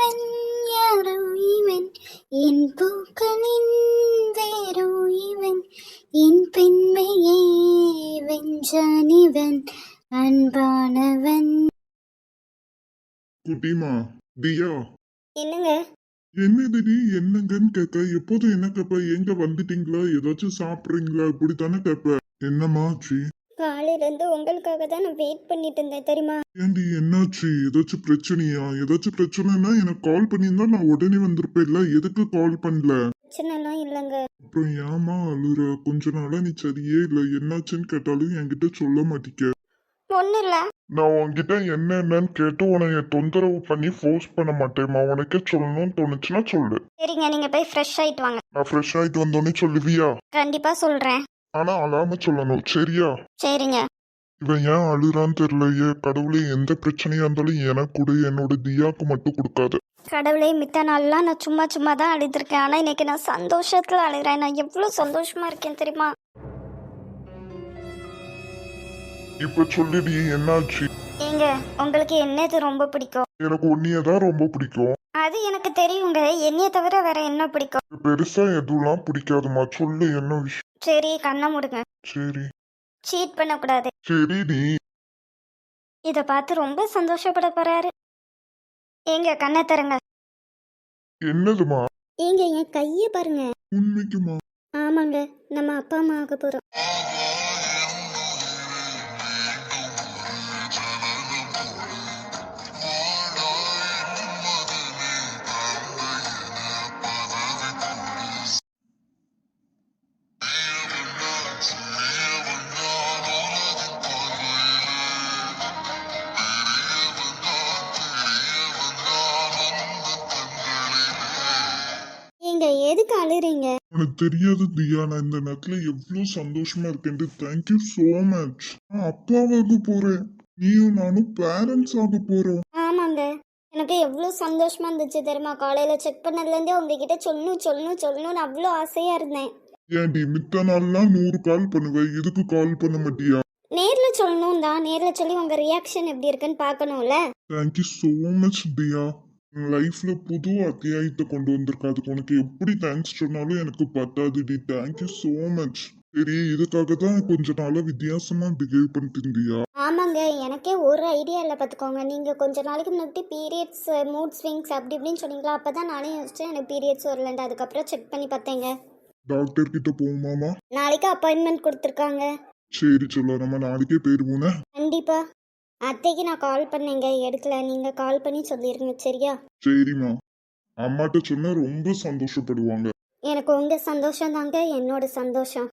இவன் யாரோ இவன் என் பூக்களின் வேரோ இவன் என் பெண்மையை வென்றான் இவன் அன்பானவன். குட்டிமா தியா என்னங்க? என்னதுடி என்னங்கன்னு கேட்க எப்போதும் என்ன கேட்ப? எங்க வந்துட்டீங்களா, ஏதாச்சும் சாப்பிடுறீங்களா, இப்படித்தானே கேட்ப. என்னம்மா ஆச்சு? காலையிலேருந்து உங்களுக்காக தான் நான் வெயிட் பண்ணிட்டு இருந்தேன் தெரியுமா? ஏண்டி என்னாச்சு? ஏதாச்சும் பிரச்சனையா? ஏதாச்சும் பிரச்சனைனா எனக்கு கால் பண்ணியிருந்தா நான் உடனே வந்திருப்பேன்ல, எதுக்கு கால் பண்ணல? பிரச்சனைலாம் இல்லைங்க. அப்புறம் ஏமா அழுற? கொஞ்ச நாளா நீ சரியே இல்லை, என்னாச்சுன்னு கேட்டாலும் என்கிட்ட சொல்ல மாட்டிக்க. ஒன்றும் இல்லை. நான் உன்கிட்ட என்னன்னு கேட்டு உன்னை தொந்தரவு பண்ணி ஃபோர்ஸ் பண்ண மாட்டேம்மா. உனக்கே சொல்லணும்னு தோணுச்சுன்னா சொல்லு. சரிங்க, நீங்கள் போய் ஃப்ரெஷ் ஆகிட்டு வாங்க. நான் ஃப்ரெஷ் ஆயிட்டு வந்தோடனே சொல்லுவியா? கண்டிப்பாக சொல்கிறேன். ஆனா அழாம சொல்லணும், சரியா? சரிங்க. இவன் ஏன் அழுறான்னு தெரியலையே. கடவுளே, எந்த பிரச்சனையா இருந்தாலும் எனக்கு கொடு, என்னோட தியாக்கு மட்டும் கொடுக்காது. கடவுளே, மித்த நாள்லாம் நான் சும்மா சும்மா தான் அழுதுருக்கேன். ஆனால் இன்னைக்கு நான் சந்தோஷத்தில் அழுகிறேன். நான் எவ்வளோ சந்தோஷமா இருக்கேன் தெரியுமா? இப்ப சொல்லிடி, என்னாச்சு? ஏங்க, உங்களுக்கு என்னது ரொம்ப பிடிக்கும்? எனக்கு உன்னையதான் ரொம்ப பிடிக்கும். அது எனக்கு தெரியுங்க. என்னைய தவிர வேற என்ன பிடிக்கும்? பெருசா எதுவும் பிடிக்காதுமா, சொல்லு என்ன விஷயம். சரி, கண்ணை மூடுங்க. சரி சீட் பண்ணக்கூடாது. சரி நீ இதை பார்த்து ரொம்ப சந்தோஷப்பட போறாரு. ஏங்க, கண்ணை தருங்க. என்னதுமா? ஏங்க, என் கையை பாருங்க. உண்மைக்குமா? ஆமாங்க, நம்ம அப்பா அம்மா ஆக போறோம். ஏங்க, எதுக்கு அழுறீங்க? உனக்கு தெரியாது தியா, நான் இந்த நேரத்துல எவ்வளவு சந்தோஷமா இருக்கேன். Thank you so much. நான் அப்பாவாக போறேன், நீயும் நானும் பேரண்ட்ஸ் ஆக போறோம். ஆமாங்க, எனக்கு எவ்வளோ சந்தோஷமா இருந்துச்சு தெரியுமா? காலையில செக் பண்ணதுலேருந்தே உங்ககிட்ட சொல்லணும்னு அவ்வளோ ஆசையா இருந்தேன். ஏன்டி மித்த நாள்லாம் 100 கால் பண்ணுவேன், எதுக்கு கால் பண்ண மாட்டியா? நேரில் சொல்லணும் தான். நேரில் சொல்லி உங்கள் ரியாக்ஷன் எப்படி இருக்குன்னு பார்க்கணும்ல. தேங்க்யூ சோ மச் தியா. லைஃப்ல புது அத்தியாயத்தை கொண்டு வந்திருக்க, அதுக்கு உனக்கு எப்படி தேங்க்ஸ் சொன்னாலும் எனக்கு பத்தாதுடி. Thank you so much. சரி, இதுக்காக தான் கொஞ்ச நாளா வித்தியாசமா பிஹேவ் பண்ணிட்டு இருந்தியா? ஆமாங்க, எனக்கே ஒரு ஐடியா இல்லை பார்த்துக்கோங்க. நீங்கள் கொஞ்ச நாளைக்கு முன்னாடி பீரியட்ஸ், மூட் ஸ்விங்ஸ் அப்படி இப்படின்னு சொன்னீங்களா, அப்போ தான் நானே யோசிச்சேன் எனக்கு பீரியட்ஸ் வரலண்டு. அதுக்கப்புறம் செக் பண்ணி பார்த்தேங்க. டாக்டர் கிட்ட போகுமாமா? நாளைக்கு அப்பாயின்மெண்ட் கொடுத்துருக்காங்க. சரி சொல்ல, நம்ம நாளைக்கே போயிருவோனே. கண்டிப்பா. அத்தைக்கு நான் கால் பண்ணேங்க, எடுக்கல. நீங்க கால் பண்ணி சொல்லிருங்க, சரியா? சரிம்மா, அம்மாட்ட சொன்னா ரொம்ப சந்தோஷப்படுவாங்க. எனக்கு உங்க சந்தோஷம் தாங்க என்னோட சந்தோஷம்.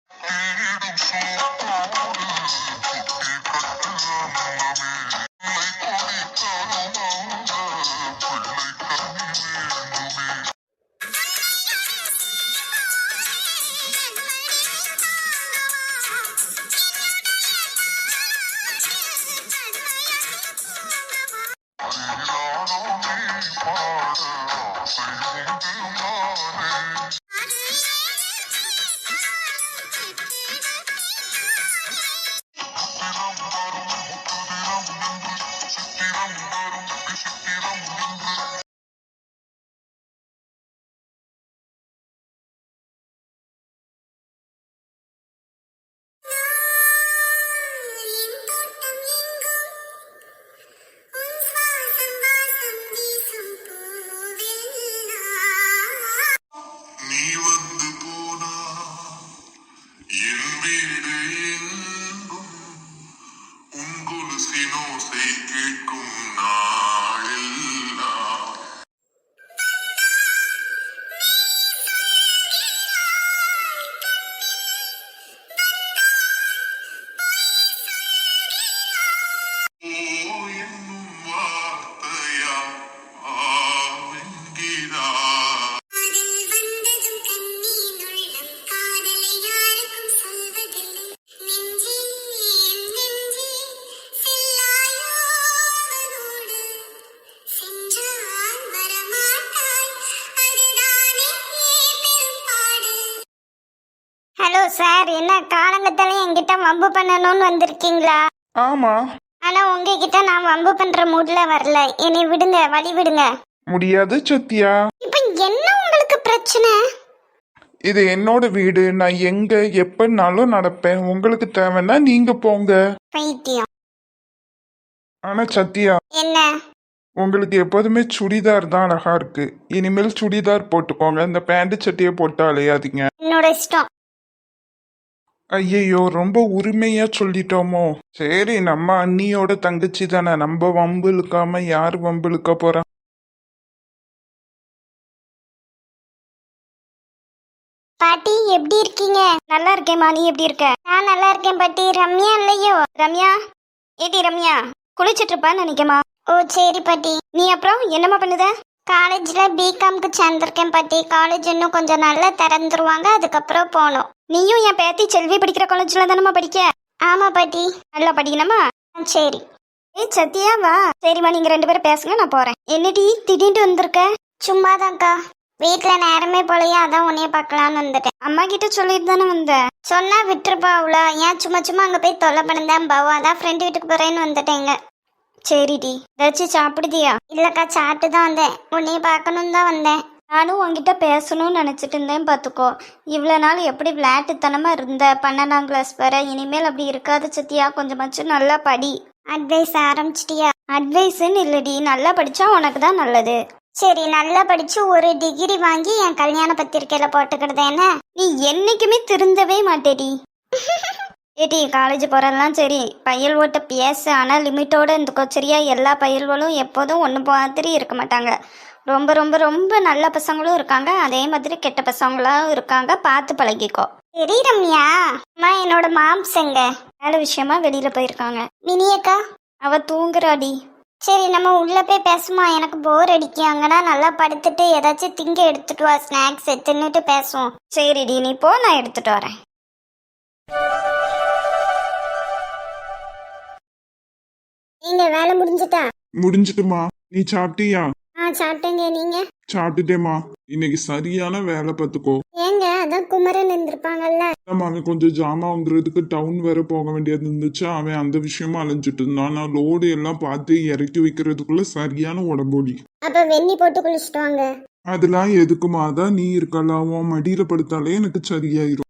ஹலோ சார், என்ன காலங்கத்தாலே என்கிட்ட வம்பு பண்ணணும்னு வந்திருக்கீங்களா? ஆமா. ஆனா உங்ககிட்ட நான் வம்பு பண்ற மூட்ல வரல. என்னை விடுங்க, வழி விடுங்க. முடியாது சத்யா. இப்போ என்ன உங்களுக்கு பிரச்சனை? இது என்னோட வீடு. நான் எங்க எப்பனாலும் நடப்பேன். உங்களுக்கு தேவைன்னா நீங்க போங்க. பைத்தியம். ஆனா சத்யா, என்ன? உங்களுக்கு எப்போதுமே சுடிதார் தான் அழகா இருக்கு. இனிமேல் சுடிதார் போட்டுக்கோங்க. இந்த பேண்ட் சட்டையை போட்டு அலையாதீங்க. என்னோட இஷ்டம். ஐயையோ, ரொம்ப உரிமையா சொல்லிட்டோமோ. சரி, நம்ம அண்ணியோட தங்கச்சி தானே, நம்ம வம்பு இழுக்காம யார் வம்பு இழுக்க போறா? பாட்டி எப்படி இருக்கீங்க? நல்லா இருக்கேன். நீ எப்படி இருக்க? நான் நல்லா இருக்கேன் பாட்டி. ரம்யா இல்லையோ? ரம்யா, ஏடி ரம்யா, குளிச்சிட்டு இருப்பான்னு நினைக்கமா. ஓ சரி பாட்டி. நீ அப்புறம் என்னம்மா பண்ணுத? காலேஜ்ல பிகாம்க்கு சேர்ந்திருக்கேன் பாட்டி. காலேஜ் இன்னும் கொஞ்சம் நல்லா திறந்துருவாங்க, அதுக்கப்புறம் போகணும். நீயும் என் பேத்தி செல்வி படிக்கிற காலேஜ்ல தானம்மா படிக்க? ஆமா பாட்டி. நல்லா படிக்கணுமா? சரி. ஏய் சத்யா வா. சரிம்மா, நீங்க 2 பேரும் பேசுங்க, நான் போறேன். என்னடி திடீர்னு வந்திருக்க? சும்மாதான்க்கா. வீட்டுல நேரமே போலையா, அதான் உன்னைய பார்க்கலான்னு வந்துட்டேன். அம்மா கிட்ட சொல்லிட்டு தானே வந்தேன். சொன்னா விட்டுருப்பா அவ்வளோ. ஏன் சும்மா சும்மா அங்க போய் தொல்லை பண்ணதான் பாவா, அதான் ஃப்ரெண்டு வீட்டுக்கு போறேன்னு வந்துட்டேங்க. சரிடி, ஏதாச்சும் சாப்பிடுதியா? இல்லக்கா, சாப்பிட்டு தான் வந்தேன். உன்னைய பார்க்கணும் தான் வந்தேன். நானும் உங்ககிட்ட பேசணும்னு நினச்சிட்டு இருந்தேன். பார்த்துக்கோ, இவ்வளோ நாள் எப்படி விளையாட்டுத்தனமாக இருந்த. 12ஆம் கிளாஸ் வர. இனிமேல் அப்படி இருக்காது சத்தியா. கொஞ்சமாச்சும் நல்லா படி. அட்வைஸ் ஆரம்பிச்சிட்டியா? அட்வைஸுன்னு இல்லடி, நல்லா படித்தா உனக்கு தான் நல்லது. சரி, நல்லா படிச்சு ஒரு டிகிரி வாங்கி என் கல்யாண பத்திரிக்கையில போட்டுக்கிறது என்ன? நீ என்னைக்குமே திருந்தவே மாட்டேடி. ஏடி, காலேஜ் போறதெல்லாம் சரி, பையல் ஓட்ட பேச, ஆனால் லிமிட்டோட இருந்துக்கோ சரியா? எல்லா பையல்களும் எப்போதும் ஒன்று மாதிரி இருக்க மாட்டாங்க. ரொம்ப ரொம்ப ரொம்ப நல்ல பசங்களும் இருக்காங்க, அதே மாதிரி கெட்ட பசங்களும் இருக்காங்க. பார்த்து பழகிக்கோ. சரி ரம்யா. அம்மா, என்னோட மாம்ஸ் எங்க? வேலை விஷயமா வெளியில போயிருக்காங்க. மினியக்கா? அவ தூங்குறாடி. சரி, நம்ம உள்ள போய் பேசுமா. எனக்கு போர் அடிக்கும். அங்கன்னா நல்லா படுத்துட்டு ஏதாச்சும் திங்க எடுத்துட்டு வா, ஸ்நாக்ஸ் தின்னுட்டு பேசுவோம். சரிடி, நீ போ, நான் எடுத்துட்டு வரேன். நீங்க வேலை முடிஞ்சிட்டா? முடிஞ்சிட்டுமா. நீ சாப்பிட்டியா? சாப்பிட்டேங்க. நீங்க? சாப்பிட்டுட்டேமா. இன்னைக்கு சரியான வேலை பார்த்துக்கோ. ஏங்க, அதான் குமரன் இருந்திருப்பாங்கல்ல. ஆமா, அவன் கொஞ்சம் ஜாமான் வாங்குறதுக்கு டவுன் வேற போக வேண்டியது இருந்துச்சு. அவன் அந்த விஷயமா அலைஞ்சிட்டு இருந்தான். நான் லோடு எல்லாம் பார்த்து இறக்கி வைக்கிறதுக்குள்ள சரியான உடம்பொலி. அப்ப வெந்நி போட்டு குளிச்சுட்டு வாங்க. அதெல்லாம் எதுக்குமா? தான் நீ இருக்கலாம், உன் மடியில படுத்தாலே எனக்கு சரியாயிரும்.